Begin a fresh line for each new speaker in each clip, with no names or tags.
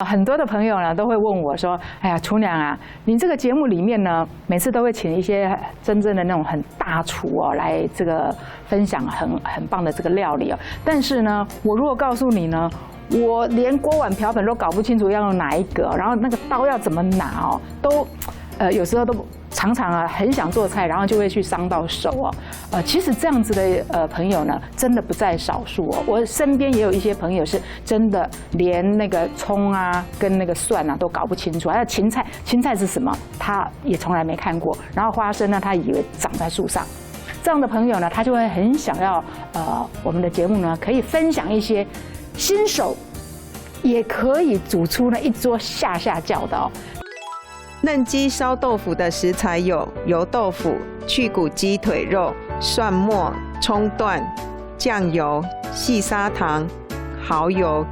很多的朋友呢都会问我说：“哎呀，厨娘啊，你这个节目里面呢，每次都会请一些真正的那种很大厨哦来这个分享很棒的这个料理哦。但是呢，我如果告诉你呢，我连锅碗瓢盆都搞不清楚要用哪一个，然后那个刀要怎么拿哦，都有时候都。” 常常啊，很想做菜，然后就会去伤到手哦。其实这样子的朋友呢，真的不在少数哦。我身边也有一些朋友是真的连那个葱啊跟那个蒜啊都搞不清楚，还有芹菜，芹菜是什么，他也从来没看过。然后花生呢，他以为长在树上。这样的朋友呢，他就会很想要我们的节目呢，可以分享一些新手也可以煮出呢一桌下叫的哦。
嫩鸡烧豆腐的食材有油豆腐、去骨鸡腿肉、蒜末、葱段、酱油、细砂糖、蚝油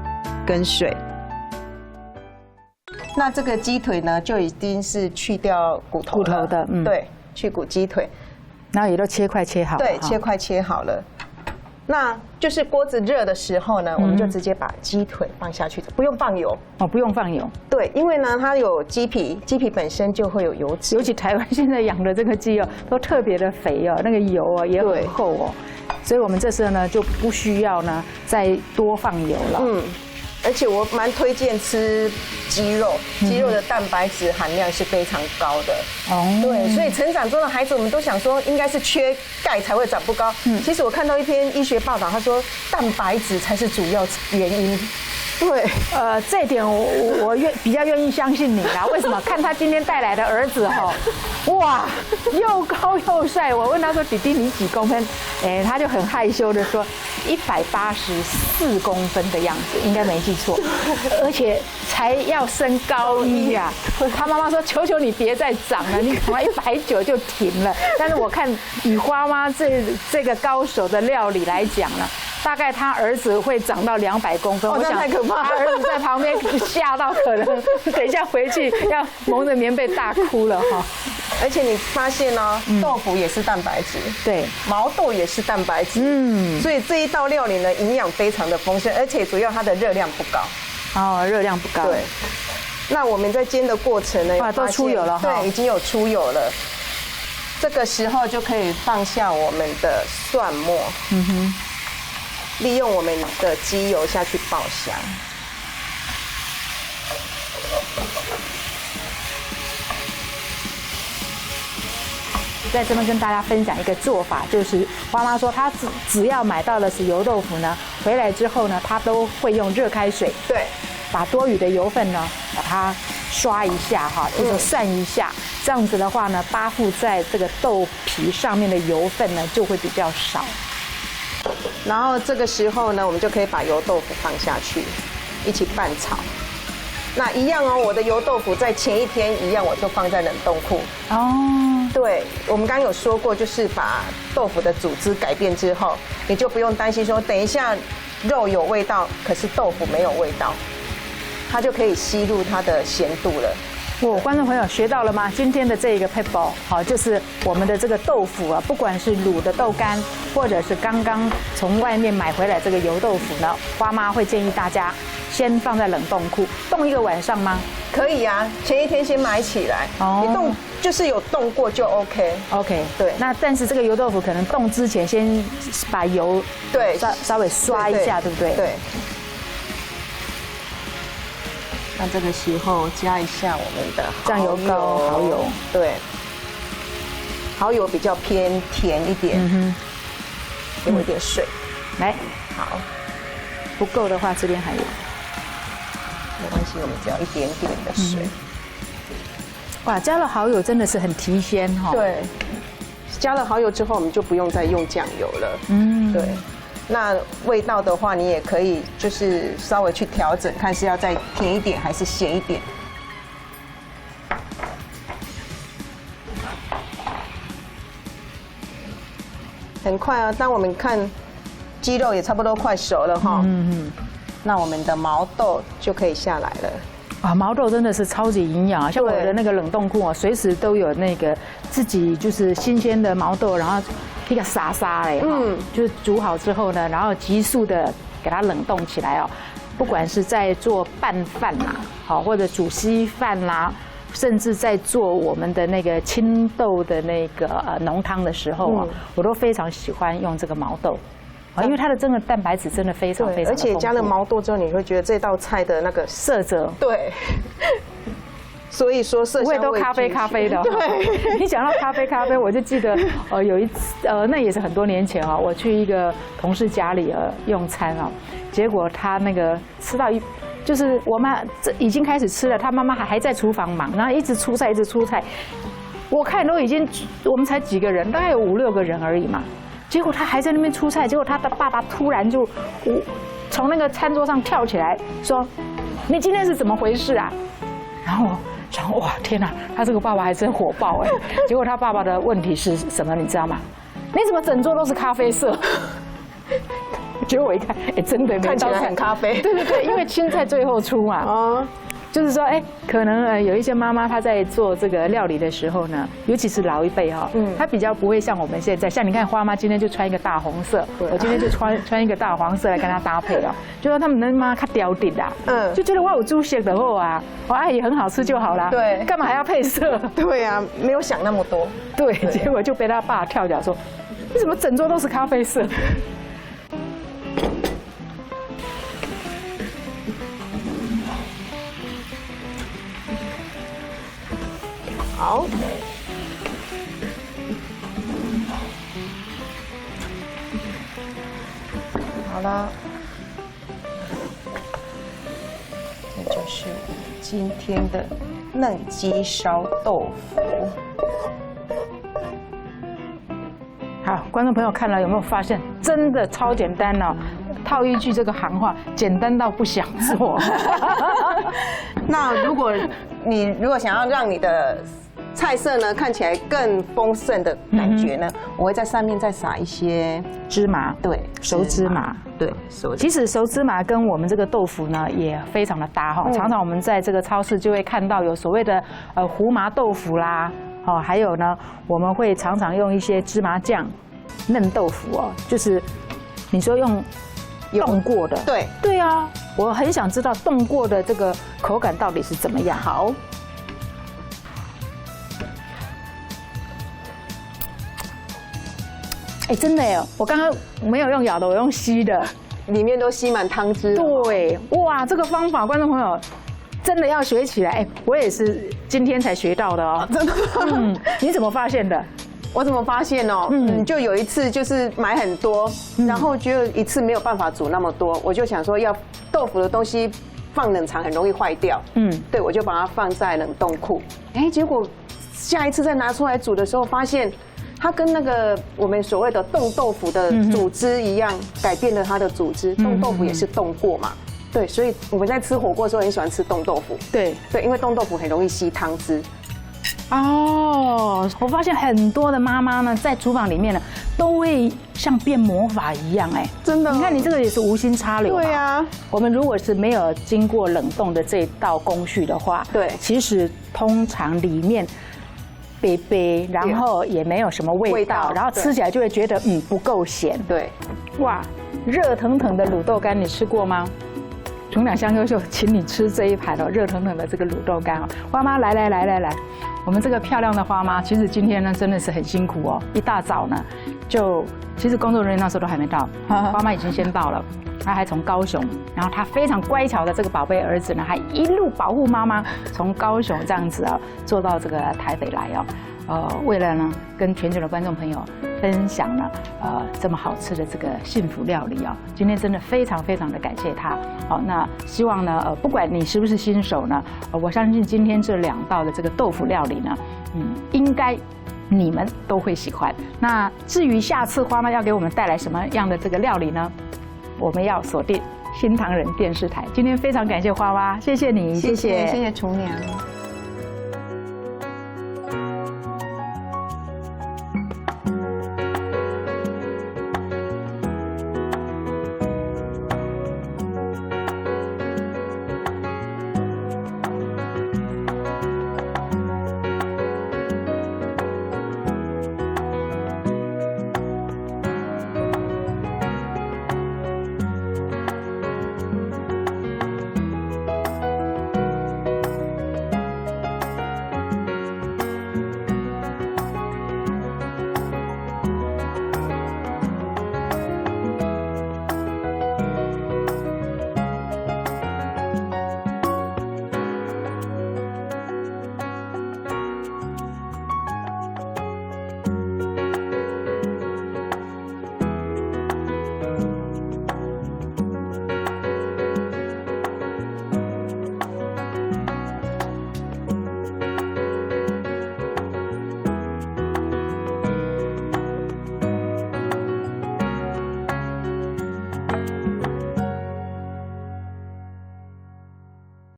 跟水。那这个鸡腿呢，就已经是去掉骨头
的，
对，去骨鸡腿，
然后也都切块切好，
对，切块切好了。 那就是锅子热的时候呢，我们就直接把鸡腿放下去，不用放油
哦，不用放油。
对，因为呢，它有鸡皮，鸡皮本身就会有油脂。
尤其台湾现在养的这个鸡哦，都特别的肥哦，那个油哦也很厚哦，所以我们这时候呢就不需要呢再多放油了。
而且我蛮推荐吃鸡肉，鸡肉的蛋白质含量是非常高的。哦，对，所以成长中的孩子，我们都想说应该是缺钙才会长不高。其实我看到一篇医学报道，他说蛋白质才是主要原因。 对，
这一点我比较愿意相信你啦。为什么？看他今天带来的儿子哈，哇，又高又帅。我问他说：“弟弟你几公分？”哎，他就很害羞的说：“184公分的样子，应该没记错。”而且才要升高一呀。他妈妈说：“求求你别再长了，你可能190就停了。”但是我看以花妈这个高手的料理来讲呢。 大概他儿子会长到200公分，我想
太可怕了。
他儿子在旁边吓到，可能等一下回去要蒙着棉被大哭了哈。
而且你发现呢，豆腐也是蛋白质，
对，
毛豆也是蛋白质，所以这一道料理呢，营养非常的丰盛，而且主要它的热量不高。
哦，热量不高。
对。那我们在煎的过程呢，
都出油了哈。
对，已经有出油了。这个时候就可以放下我们的蒜末。利用我们的鸡油下去爆香，
在这边跟大家分享一个做法，就是花妈说她只要买到的是油豆腐呢，回来之后呢，她都会用热开水，
对，
把多余的油分呢，把它刷一下哈，就是涮一下，这样子的话呢，扒附在这个豆皮上面的油分呢就会比较少。
然后这个时候呢，我们就可以把油豆腐放下去，一起拌炒。那一样哦，我的油豆腐在前一天一样，我就放在冷冻库。哦，对，我们刚刚有说过，就是把豆腐的组织改变之后，你就不用担心说等一下肉有味道，可是豆腐没有味道，它就可以吸入它的咸度了。
观众朋友学到了吗？今天的这个 pebble 好，就是我们的这个豆腐啊，不管是卤的豆干，或者是刚刚从外面买回来这个油豆腐呢，花妈会建议大家先放在冷冻库冻1个晚上吗？
可以啊，前一天先买起来，你冻就是有冻过就 OK。对。
那但是这个油豆腐可能冻之前先把油
对
稍微刷一下，对不对？
对。 那这个时候加一下我们的
酱油膏、蚝油，
对，蚝油比较偏甜一点，给我一点水，
来，
好，
不够的话这边还有，
没关系，我们只要一点点的水。
哇，加了蚝油真的是很提鲜哈。
对，加了蚝油之后，我们就不用再用酱油了。对。 那味道的话，你也可以就是稍微去调整，看是要再甜一点还是咸一点。很快啊，当我们看鸡肉也差不多快熟了哈，那我们的毛豆就可以下来了。
啊，毛豆真的是超级营养啊！像我的那个冷冻库啊，随时都有那个自己就是新鲜的毛豆，然后一个沙沙嘞，就是煮好之后呢，然后急速的给它冷冻起来哦。不管是在做拌饭啦，好或者煮稀饭啦，甚至在做我们的那个青豆的那个浓汤的时候啊，我都非常喜欢用这个毛豆。因为它的真的蛋白质真的非常非常，
而且加了毛豆之后，你会觉得这道菜的那个
色泽，
对。所以说色香味
都咖啡的。对，你讲到咖啡，我就记得有一次那也是很多年前啊，我去一个同事家里用餐啊，结果他那个吃到就是我妈已经开始吃了，他妈妈还在厨房忙，然后一直出菜，我看都已经我们才几个人，大概有5、6个人而已嘛。结果他还在那边出菜，结果他的爸爸突然就从那个餐桌上跳起来说：“你今天是怎么回事啊？”然后我想，哇，天哪，他这个爸爸还真火爆哎！结果他爸爸的问题是什么，你知道吗？你怎么整桌都是咖啡色？结果我一看，哎，真的
看起来很咖啡。
对，因为青菜最后出嘛。哦。就是说，哎，可能有一些妈妈她在做这个料理的时候呢，尤其是老一辈哈，她比较不会像我们现在，像你看花妈今天就穿一个大红色，我今天就穿一个大黄色来跟她搭配哦，就说他们的妈她刁顶啦，就觉得哇，我猪血的货啊，我爱也很好吃就好啦，
对，
干嘛还要配色？
对啊，没有想那么多，
对，结果就被他爸跳脚说，你怎么整桌都是咖啡色？
好，好了，这就是今天的嫩鸡烧豆腐。
好，观众朋友看了有没有发现，真的超简单哦。套一句这个行话，简单到不想做。
那如果想要让你的菜色呢看起来更丰盛的感觉呢，我会在上面再撒一些
芝麻，
对，
熟芝麻，
对，
其实熟芝麻跟我们这个豆腐呢也非常的搭哈。常常我们在这个超市就会看到有所谓的胡麻豆腐啦，哦，还有呢我们会常常用一些芝麻酱嫩豆腐哦，就是你说用冻过的，对啊，我很想知道冻过的这个口感到底是怎么样。好。哎，真的耶！我刚刚没有用咬的，我用吸的，
里面都吸满汤汁。
对，哇，这个方法，观众朋友真的要学起来。哎，我也是今天才学到的哦。真的？你怎么发现的？
我怎么发现哦？就有一次就是买很多，然后觉得一次没有办法煮那么多，我就想说要豆腐的东西放冷藏很容易坏掉。对，我就把它放在冷冻库。哎，结果下一次再拿出来煮的时候，发现它跟那个我们所谓的冻豆腐的组织一样，改变了它的组织。冻豆腐也是冻过嘛，对，所以我们在吃火锅的时候很喜欢吃冻豆腐。对，因为冻豆腐很容易吸汤汁。
哦，我发现很多的妈妈呢，在厨房里面呢，都会像变魔法一样，哎，
真的。
你看，你这个也是无心插柳。
对啊，
我们如果是没有经过冷冻的这道工序的话，
对，
其实通常里面杯杯，然后也没有什么味道，然后吃起来就会觉得不够咸。
对，
哇，热腾腾的卤豆干，你吃过吗？琼两香优秀，请你吃这一盘哦，热腾腾的这个卤豆干哦。花妈来，我们这个漂亮的花妈，其实今天呢真的是很辛苦哦。一大早呢，其实工作人员那时候都还没到，花妈已经先到了。她还从高雄，然后她非常乖巧的这个宝贝儿子呢，还一路保护妈妈，从高雄这样子啊，坐到这个台北来哦。为了呢跟全球的观众朋友分享呢，这么好吃的这个幸福料理哦，今天真的非常非常的感谢他。好，那希望呢，不管你是不是新手呢，我相信今天这2道的这个豆腐料理呢，应该你们都会喜欢。那至于下次花妈要给我们带来什么样的这个料理呢？我们要锁定新唐人电视台。今天非常感谢花妈，谢谢你，
谢谢琼娘。